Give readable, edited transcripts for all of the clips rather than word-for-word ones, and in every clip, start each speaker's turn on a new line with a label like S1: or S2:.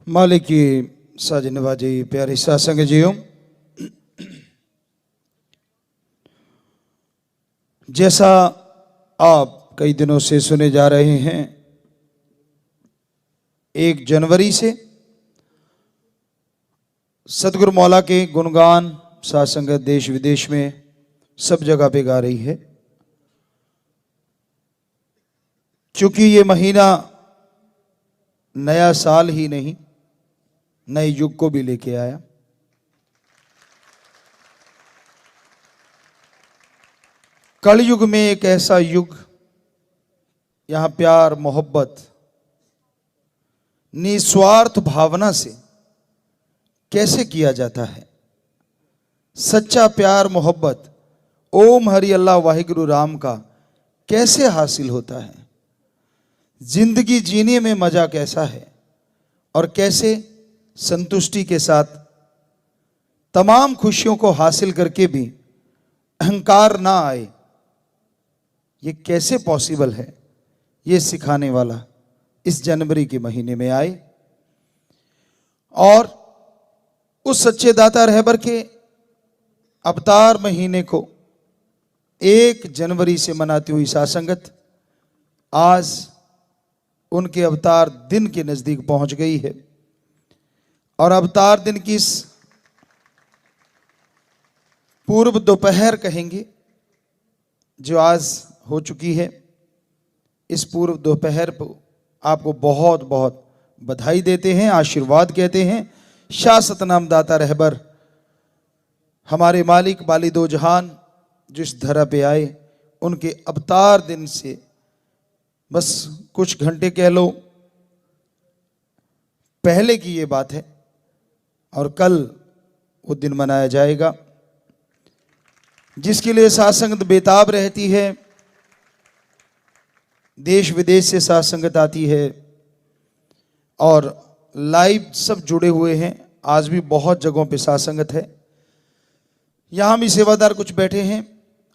S1: मालिक की साज नवाजी प्यारी सासंग जियो, जैसा आप कई दिनों से सुने जा रहे हैं, 1 जनवरी से सतगुरु मौला के गुणगान सासंगत देश विदेश में सब जगह पे गा रही है। क्योंकि ये महीना नया साल ही नहीं, नए युग को भी लेके आया। कलयुग में एक ऐसा युग, यहां प्यार मोहब्बत निस्वार्थ भावना से कैसे किया जाता है। सच्चा प्यार मोहब्बत ओम हरि अल्लाह वाहिगुरु राम का कैसे हासिल होता है। जिंदगी जीने में मजा कैसा है और कैसे संतुष्टि के साथ तमाम खुशियों को हासिल करके भी अहंकार ना आए, ये कैसे पॉसिबल है, ये सिखाने वाला इस जनवरी के महीने में आए। और उस सच्चे दाता रहबर के अवतार महीने को 1 जनवरी से मनाती हुई सासंगत आज उनके अवतार दिन के नजदीक पहुंच गई है। और अवतार दिन की इस पूर्व दोपहर कहेंगे जो आज हो चुकी है, इस पूर्व दोपहर को आपको बहुत बहुत बधाई देते हैं, आशीर्वाद कहते हैं। शाह सतनाम दाता रहबर हमारे मालिक वाली दो जहान जो इस धरा पे आए, उनके अवतार दिन से बस कुछ घंटे कह लो पहले की ये बात है, और कल वो दिन मनाया जाएगा जिसके लिए सासंगत बेताब रहती है। देश विदेश से सासंगत आती है और लाइव सब जुड़े हुए हैं। आज भी बहुत जगहों पे सासंगत है। यहाँ भी सेवादार कुछ बैठे हैं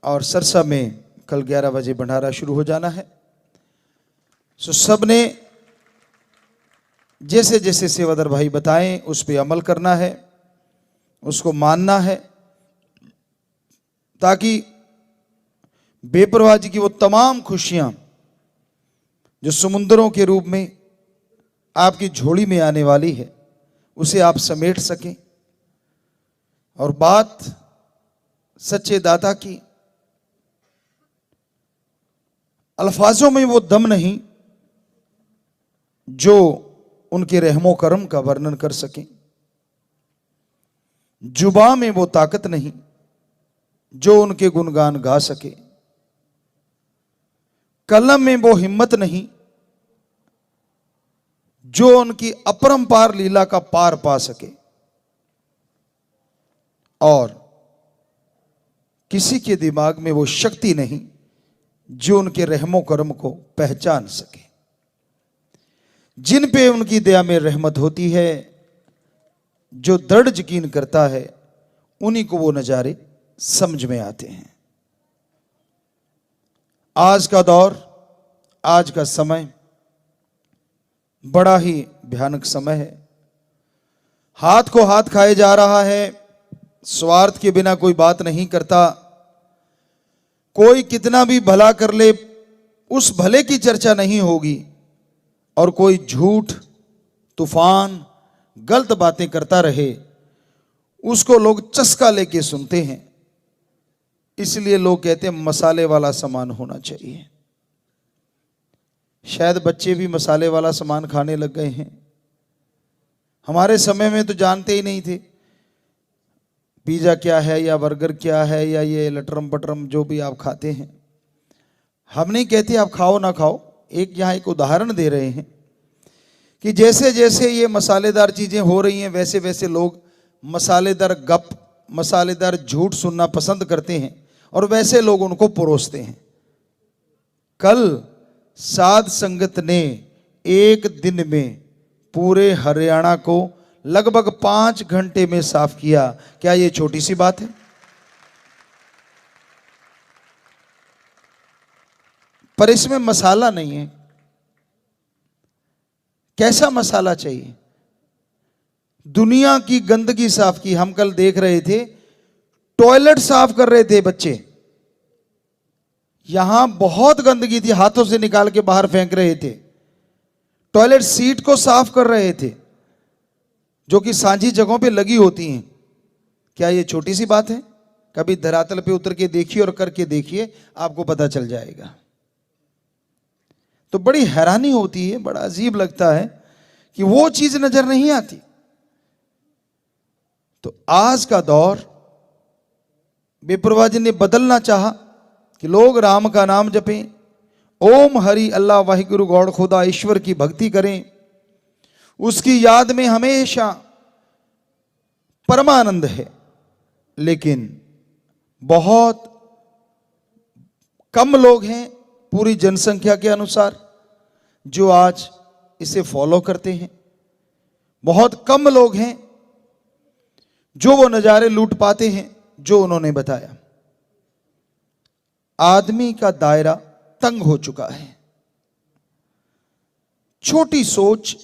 S1: और सरसा में कल 11 बजे भंडारा शुरू हो जाना है। सो सब ने जैसे जैसे सेवादार भाई बताएं उस पर अमल करना है, उसको मानना है, ताकि बेपरवाही की वो तमाम खुशियां जो समुद्रों के रूप में आपकी झोली में आने वाली है उसे आप समेट सकें। और बात सच्चे दाता की, अल्फाजों में वो दम नहीं जो उनके रहमो करम का वर्णन कर सकें, जुबान में वो ताकत नहीं जो उनके गुणगान गा सके, कलम में वो हिम्मत नहीं जो उनकी अपरंपार लीला का पार पा सके, और किसी के दिमाग में वो शक्ति नहीं जो उनके रहमो करम को पहचान सके। जिन पे उनकी दया में रहमत होती है, जो दृढ़ यकीन करता है, उन्हीं को वो नजारे समझ में आते हैं। आज का दौर, आज का समय बड़ा ही भयानक समय है। हाथ को हाथ खाए जा रहा है, स्वार्थ के बिना कोई बात नहीं करता। कोई कितना भी भला कर ले, उस भले की चर्चा नहीं होगी, और कोई झूठ तूफान गलत बातें करता रहे उसको लोग चस्का लेके सुनते हैं। इसलिए लोग कहते हैं मसाले वाला सामान होना चाहिए। शायद बच्चे भी मसाले वाला सामान खाने लग गए हैं। हमारे समय में तो जानते ही नहीं थे पिज़्ज़ा क्या है या बर्गर क्या है या ये लटरम पटरम जो भी आप खाते हैं। हम नहीं कहते आप खाओ ना खाओ, यहाँ एक उदाहरण दे रहे हैं कि जैसे जैसे ये मसालेदार चीज़ें हो रही हैं वैसे वैसे लोग मसालेदार गप, मसालेदार झूठ सुनना पसंद करते हैं और वैसे लोग उनको परोसते हैं। कल साध संगत ने एक दिन में पूरे हरियाणा को लगभग 5 घंटे में साफ किया। क्या ये छोटी सी बात है? पर इसमें मसाला नहीं है। कैसा मसाला चाहिए? दुनिया की गंदगी साफ की। हम कल देख रहे थे, टॉयलेट साफ कर रहे थे बच्चे, यहां बहुत गंदगी थी, हाथों से निकाल के बाहर फेंक रहे थे। टॉयलेट सीट को साफ कर रहे थे, जो कि सांझी जगहों पे लगी होती हैं। क्या ये छोटी सी बात है? कभी धरातल पे उतर के देखिए और करके देखिए, आपको पता चल जाएगा। तो बड़ी हैरानी होती है, बड़ा अजीब लगता है कि वो चीज नजर नहीं आती। तो आज का दौर बेपरवाह जी ने बदलना चाहा कि लोग राम का नाम जपें, ओम हरि अल्लाह वाहिगुरु गौड़ खुदा ईश्वर की भक्ति करें, उसकी याद में हमेशा परमानंद है। लेकिन बहुत कम लोग हैं पूरी जनसंख्या के अनुसार जो आज इसे फॉलो करते हैं। बहुत कम लोग हैं जो वो नजारे लूट पाते हैं जो उन्होंने बताया। आदमी का दायरा तंग हो चुका है। छोटी सोच,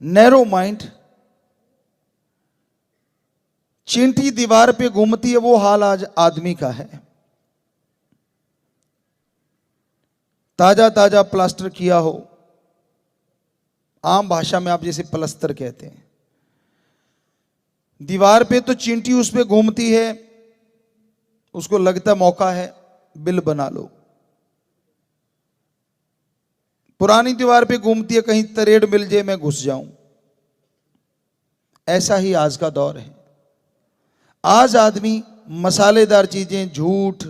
S1: नैरो माइंड, चींटी दीवार पे घूमती है, वो हाल आज आदमी का है। ताजा ताजा प्लास्टर किया हो, आम भाषा में आप जैसे प्लस्तर कहते हैं, दीवार पे तो चींटी उस पे घूमती है, उसको लगता मौका है बिल बना लो। पुरानी दीवार पे घूमती है, कहीं तरेड़ मिल जाए मैं घुस जाऊं। ऐसा ही आज का दौर है। आज आदमी मसालेदार चीजें, झूठ,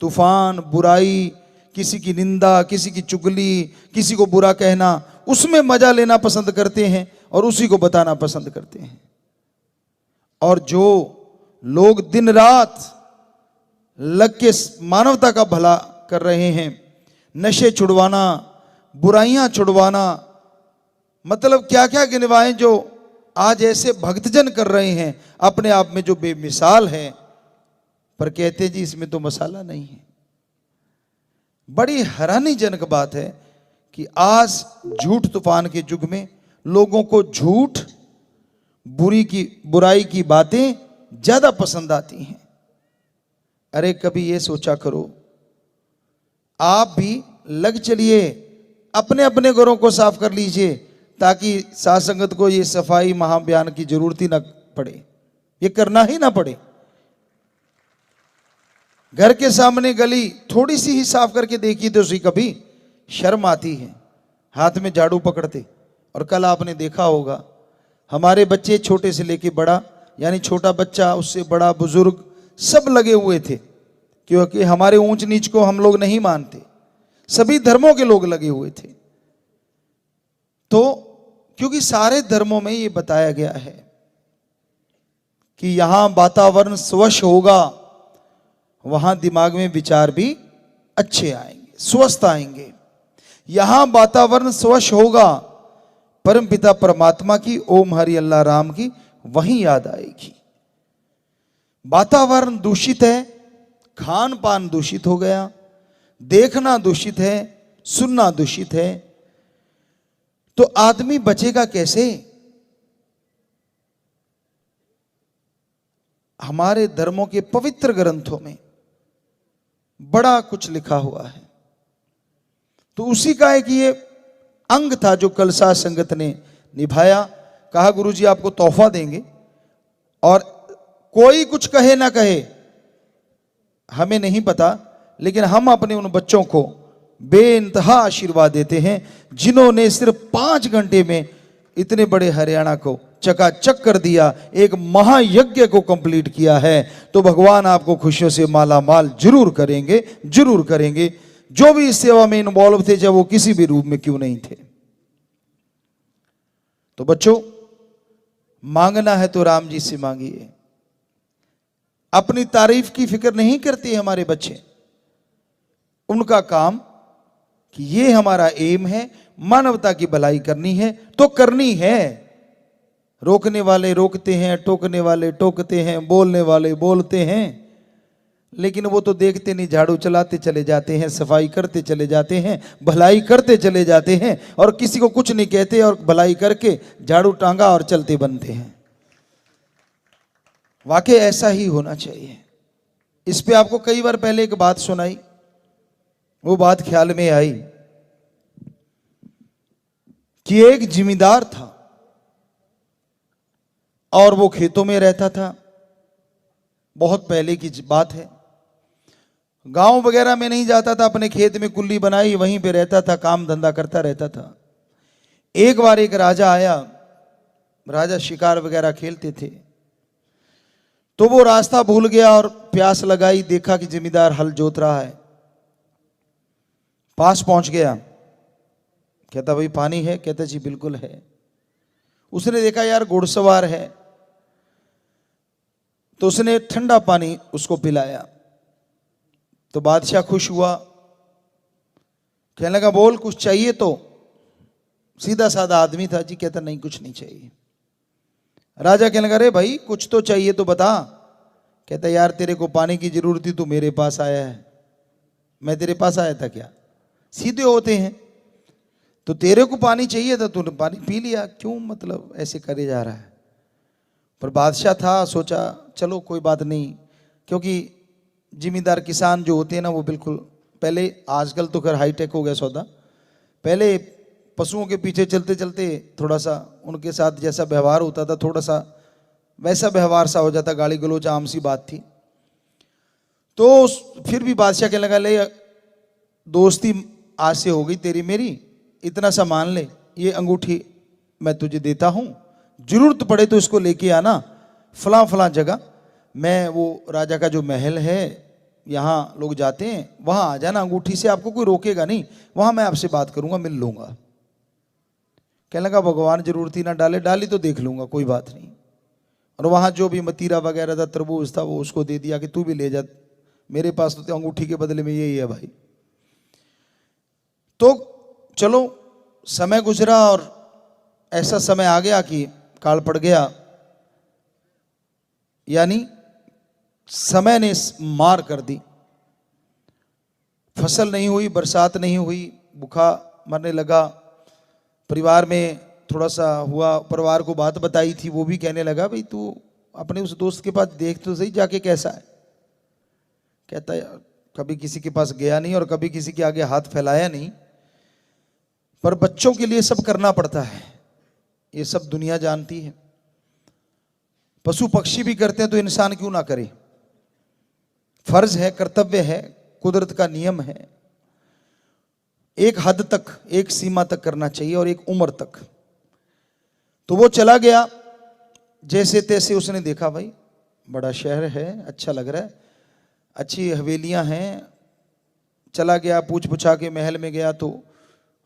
S1: तूफान, बुराई, किसी की निंदा, किसी की चुगली, किसी को बुरा कहना, उसमें मजा लेना पसंद करते हैं और उसी को बताना पसंद करते हैं। और जो लोग दिन रात लग के मानवता का भला कर रहे हैं, नशे छुड़वाना, बुराइयां छुड़वाना, मतलब क्या क्या गिनवाएं, जो आज ऐसे भक्तजन कर रहे हैं, अपने आप में जो बेमिसाल है, पर कहते जी इसमें तो मसाला नहीं है। बड़ी हैरानीजनक बात है कि आज झूठ तूफान के युग में लोगों को झूठ, बुराई की बातें ज्यादा पसंद आती हैं। अरे कभी ये सोचा करो, आप भी लग चलिए, अपने अपने घरों को साफ कर लीजिए, ताकि साथ संगत को ये सफाई महाअभियान की जरूरत ही ना पड़े, ये करना ही ना पड़े। घर के सामने गली थोड़ी सी ही साफ करके देखी तो उसी कभी शर्म आती है, हाथ में झाड़ू पकड़ते। और कल आपने देखा होगा, हमारे बच्चे छोटे से लेके बड़ा, यानी छोटा बच्चा उससे बड़ा, बुजुर्ग सब लगे हुए थे, क्योंकि हमारे ऊंच नीच को हम लोग नहीं मानते, सभी धर्मों के लोग लगे हुए थे। तो क्योंकि सारे धर्मों में ये बताया गया है कि यहां वातावरण स्वच्छ होगा, वहां दिमाग में विचार भी अच्छे आएंगे, स्वस्थ आएंगे। यहां वातावरण स्वच्छ होगा, परम पिता परमात्मा की, ओम हरि अल्लाह राम की वहीं याद आएगी। वातावरण दूषित है, खान पान दूषित हो गया, देखना दूषित है, सुनना दूषित है, तो आदमी बचेगा कैसे? हमारे धर्मों के पवित्र ग्रंथों में बड़ा कुछ लिखा हुआ है। तो उसी का एक ये अंग था जो कल साथ संगत ने निभाया। कहा गुरुजी आपको तोहफा देंगे, और कोई कुछ कहे ना कहे हमें नहीं पता, लेकिन हम अपने उन बच्चों को बेइंतहा आशीर्वाद देते हैं जिन्होंने सिर्फ 5 घंटे में इतने बड़े हरियाणा को चकाचक कर दिया, एक महायज्ञ को कंप्लीट किया है। तो भगवान आपको खुशियों से माला माल जरूर करेंगे, जरूर करेंगे। जो भी इस सेवा में इन्वॉल्व थे, चाहे वो किसी भी रूप में क्यों नहीं थे। तो बच्चों, मांगना है तो राम जी से मांगिए। अपनी तारीफ की फिक्र नहीं करते हमारे बच्चे। उनका काम कि ये हमारा एम है, मानवता की भलाई करनी है तो करनी है। रोकने वाले रोकते हैं, टोकने वाले टोकते हैं, बोलने वाले बोलते हैं, लेकिन वो तो देखते नहीं, झाड़ू चलाते चले जाते हैं, सफाई करते चले जाते हैं, भलाई करते चले जाते हैं और किसी को कुछ नहीं कहते और भलाई करके झाड़ू टांगा और चलते बनते हैं। वाकई ऐसा ही होना चाहिए। इस पे आपको कई बार पहले एक बात सुनाई, वो बात ख्याल में आई कि एक जिमींदार था और वो खेतों में रहता था। बहुत पहले की बात है, गांव वगैरह में नहीं जाता था, अपने खेत में कुल्ली बनाई वहीं पे रहता था, काम धंधा करता रहता था। एक बार एक राजा आया, राजा शिकार वगैरह खेलते थे, तो वो रास्ता भूल गया और प्यास लगाई, देखा कि जिमींदार हल जोत रहा है, पास पहुंच गया। कहता भाई पानी है? कहता जी बिल्कुल है। उसने देखा यार घुड़सवार है, तो उसने ठंडा पानी उसको पिलाया। तो बादशाह खुश हुआ, कहने लगा बोल कुछ चाहिए? तो सीधा साधा आदमी था जी, कहता नहीं कुछ नहीं चाहिए। राजा कहने लगा अरे भाई कुछ तो चाहिए तो बता। कहता यार तेरे को पानी की जरूरत थी तो मेरे पास आया है, मैं तेरे पास आया था क्या? सीधे होते हैं, तो तेरे को पानी चाहिए था, तूने पानी पी लिया, क्यों मतलब ऐसे करे जा रहा है? पर बादशाह था, सोचा चलो कोई बात नहीं, क्योंकि जिमींदार किसान जो होते हैं ना वो बिल्कुल पहले, आजकल तो खैर हाईटेक हो गया सौदा, पहले पशुओं के पीछे चलते चलते थोड़ा सा उनके साथ जैसा व्यवहार होता था थोड़ा सा वैसा व्यवहार सा हो जाता, गाली गलौज आम सी बात थी। तो फिर भी बादशाह कहने लगा ले दोस्ती आज से हो गई तेरी मेरी, इतना सा मान ले, ये अंगूठी मैं तुझे देता हूं, जरूरत पड़े तो इसको लेके आना फलां फलां जगह, मैं वो राजा का जो महल है यहाँ लोग जाते हैं वहां आ जाना, अंगूठी से आपको कोई रोकेगा नहीं, वहां मैं आपसे बात करूंगा, मिल लूंगा। कहने लगा भगवान जरूरत ही ना डाले, डाली तो देख लूंगा कोई बात नहीं। और वहां जो भी मतीरा वगैरह था, तरबूज था, वो उसको दे दिया कि तू भी ले जा, मेरे पास तो अंगूठी के बदले में यही है भाई। तो चलो समय गुजरा और ऐसा समय आ गया कि काल पड़ गया, यानी समय ने मार कर दी, फसल नहीं हुई, बरसात नहीं हुई, भूखा मरने लगा। परिवार में थोड़ा सा हुआ, परिवार को बात बताई थी, वो भी कहने लगा भाई तू अपने उस दोस्त के पास देख तो सही जाके कैसा है। कहता यार कभी किसी के पास गया नहीं और कभी किसी के आगे हाथ फैलाया नहीं, पर बच्चों के लिए सब करना पड़ता है, ये सब दुनिया जानती है। पशु पक्षी भी करते हैं तो इंसान क्यों ना करे, फर्ज है, कर्तव्य है, कुदरत का नियम है। एक हद तक, एक सीमा तक करना चाहिए और एक उम्र तक। तो वो चला गया, जैसे तैसे उसने देखा भाई बड़ा शहर है, अच्छा लग रहा है, अच्छी हवेलियां हैं। चला गया, पूछ पुछा के महल में गया, तो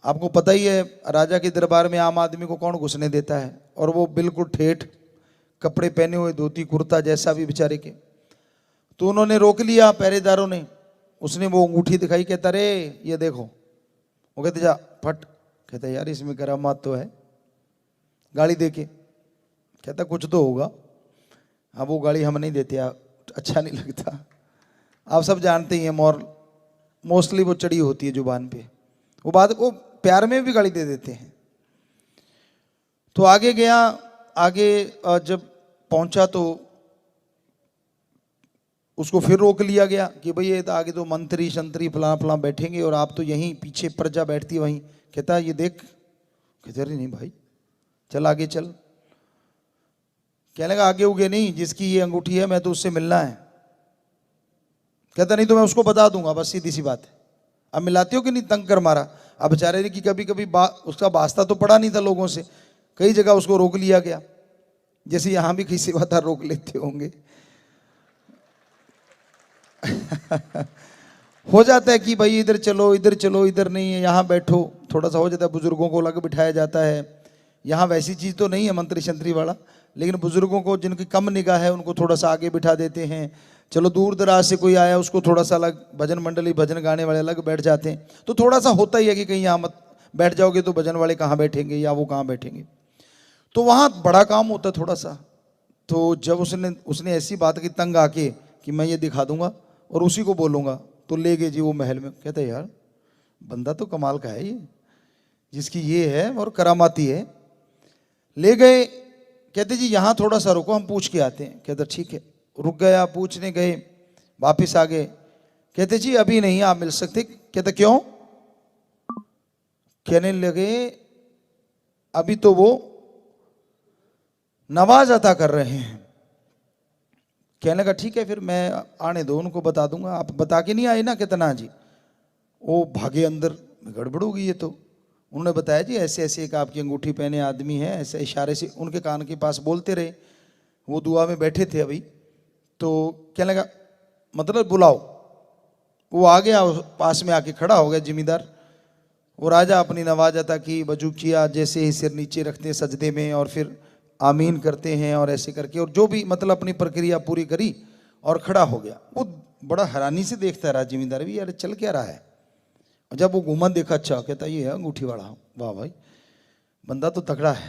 S1: आपको पता ही है राजा के दरबार में आम आदमी को कौन घुसने देता है, और वो बिल्कुल ठेठ कपड़े पहने हुए, धोती कुर्ता जैसा भी बेचारे के। तो उन्होंने रोक लिया पहरेदारों ने, उसने वो अंगूठी दिखाई, कहता रे ये देखो। वो कहते जा फट। कहता यार इसमें करामात तो है, गाड़ी दे के। कहता कुछ तो होगा। अब वो गाड़ी हम नहीं देते, अच्छा नहीं लगता, आप सब जानते ही हैं, मोस्टली वो चढ़ी होती है जुबान पे, वो बात को प्यार में भी गाली दे देते हैं। तो आगे गया, आगे जब पहुंचा तो उसको फिर रोक लिया गया कि भाई ये तो आगे तो मंत्री शंत्री फलां फलां बैठेंगे और आप तो यहीं पीछे प्रजा बैठती है वहीं। कहता ये देख। कहते अरे नहीं भाई चल आगे चल। कहने लगा आगे उगे नहीं, जिसकी ये अंगूठी है मैं तो उससे मिलना है। कहता नहीं तो मैं उसको बता दूंगा, बस सीधी सी बात है। अब मिलाते हो कि नहीं, तंग कर मारा। अब बेचारे की कभी कभी उसका वास्ता तो पड़ा नहीं था लोगों से, कई जगह उसको रोक लिया गया, जैसे यहां भी किसी सेवादार रोक लेते होंगे। हो जाता है कि भाई इधर चलो इधर चलो, इधर नहीं है यहाँ बैठो, थोड़ा सा हो जाता है। बुजुर्गों को अलग बिठाया जाता है, यहाँ वैसी चीज़ तो नहीं है मंत्री शंत्री वाला, लेकिन बुजुर्गों को जिनकी कम निगाह है उनको थोड़ा सा आगे बिठा देते हैं। चलो दूर दराज से कोई आया उसको थोड़ा सा अलग, भजन मंडली भजन गाने वाले अलग बैठ जाते हैं। तो थोड़ा सा होता ही है कि कहीं यहाँ मत बैठ जाओगे तो भजन वाले कहाँ बैठेंगे या वो कहाँ बैठेंगे, तो वहाँ बड़ा काम होता थोड़ा सा। तो जब उसने ऐसी बात की तंग आके कि मैं ये दिखा दूंगा, और उसी को बोलूँगा। तो ले गए जी वो महल में। कहते यार बंदा तो कमाल का है ये, जिसकी ये है और करामाती है। ले गए, कहते जी यहाँ थोड़ा सा रुको, हम पूछ के आते हैं। कहते ठीक है। रुक गया, पूछने गए, वापिस आ गए। कहते जी अभी नहीं आप मिल सकते। कहते क्यों? कहने लगे अभी तो वो नवाज अता कर रहे हैं। कहने लगा ठीक है फिर मैं आने दो, उनको बता दूंगा। आप बता के नहीं आए ना? कहते ना जी। वो भागे अंदर, गड़बड़ हो गई ये तो। उन्होंने बताया जी ऐसे ऐसे एक आपकी अंगूठी पहने आदमी है, ऐसे इशारे से उनके कान के पास बोलते रहे। वो दुआ में बैठे थे अभी। तो कहने लगा मतलब बुलाओ। वो आ गया, पास में आके खड़ा हो गया जिम्मेदार। वो राजा अपनी नवाजता की, वजू किया, जैसे ही सिर नीचे रखते हैं सजदे में और फिर आमीन करते हैं और ऐसे करके, और जो भी मतलब अपनी प्रक्रिया पूरी करी और खड़ा हो गया। वो बड़ा हैरानी से देखता रहा जिम्मेदार भी, यार चल क्या रहा है। जब वो घूमन देखा, अच्छा, कहता ये है अंगूठी वाला। वाह भाई बंदा तो तगड़ा है।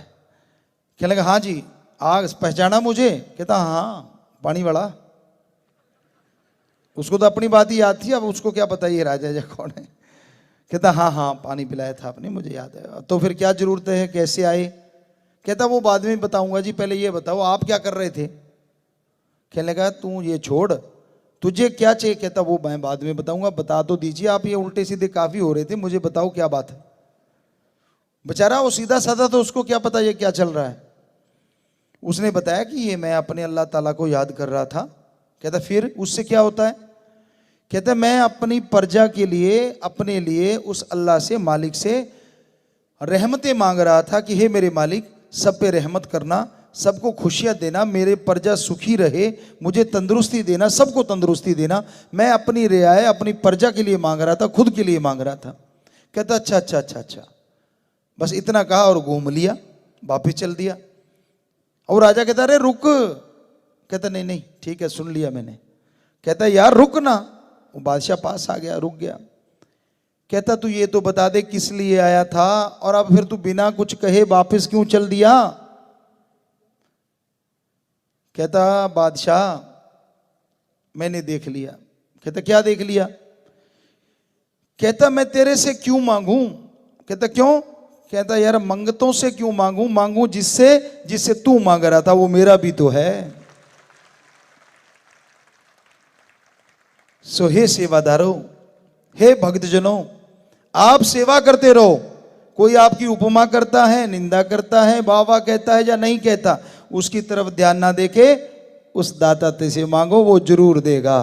S1: कहने लगा हाँ जी, आज पहचाना मुझे? कहता हाँ पानी वाला। उसको तो अपनी बात ही याद थी, अब उसको क्या पता ये राजा जी कौन है। कहता हाँ हाँ पानी पिलाया था आपने, मुझे याद है। तो फिर क्या जरूरत है, कैसे आए? कहता वो बाद में बताऊंगा जी, पहले ये बताओ आप क्या कर रहे थे। कहने लगा तू ये छोड़, तुझे क्या चाहिए? कहता वो मैं बाद में बताऊंगा, बता तो दीजिए आप, ये उल्टे सीधे काफी हो रहे थे, मुझे बताओ क्या बात है। बेचारा वो सीधा साधा, तो उसको क्या पता ये क्या चल रहा है। उसने बताया कि ये मैं अपने अल्लाह ताला को याद कर रहा था। कहता फिर उससे क्या होता है? कहता मैं अपनी प्रजा के लिए, अपने लिए उस अल्लाह से, मालिक से रहमतें मांग रहा था कि हे मेरे मालिक सब पे रहमत करना, सबको खुशियां देना, मेरे प्रजा सुखी रहे, मुझे तंदुरुस्ती देना, सबको तंदुरुस्ती देना। मैं अपनी रियायत अपनी प्रजा के लिए मांग रहा था, खुद के लिए मांग रहा था। कहता अच्छा अच्छा अच्छा अच्छा, बस इतना कहा और घूम लिया, वापिस चल दिया। और राजा कहता अरे रुक। कहता नहीं नहीं ठीक है सुन लिया मैंने। कहता यार रुक ना। वो बादशाह पास आ गया, रुक गया। कहता तू ये तो बता दे किस लिए आया था, और अब फिर तू बिना कुछ कहे वापिस क्यों चल दिया? कहता बादशाह मैंने देख लिया। कहता क्या देख लिया? कहता मैं तेरे से क्यों मांगूं। कहता क्यों? कहता यार मंगतों से क्यों मांगूं, मांगूं जिससे जिससे तू मांग रहा था, वो मेरा भी तो है। सो हे सेवादारों, हे भक्तजनों, आप सेवा करते रहो। कोई आपकी उपमा करता है, निंदा करता है, वाह वाह कहता है या नहीं कहता, उसकी तरफ ध्यान ना देके उस दाता से मांगो, वो जरूर देगा।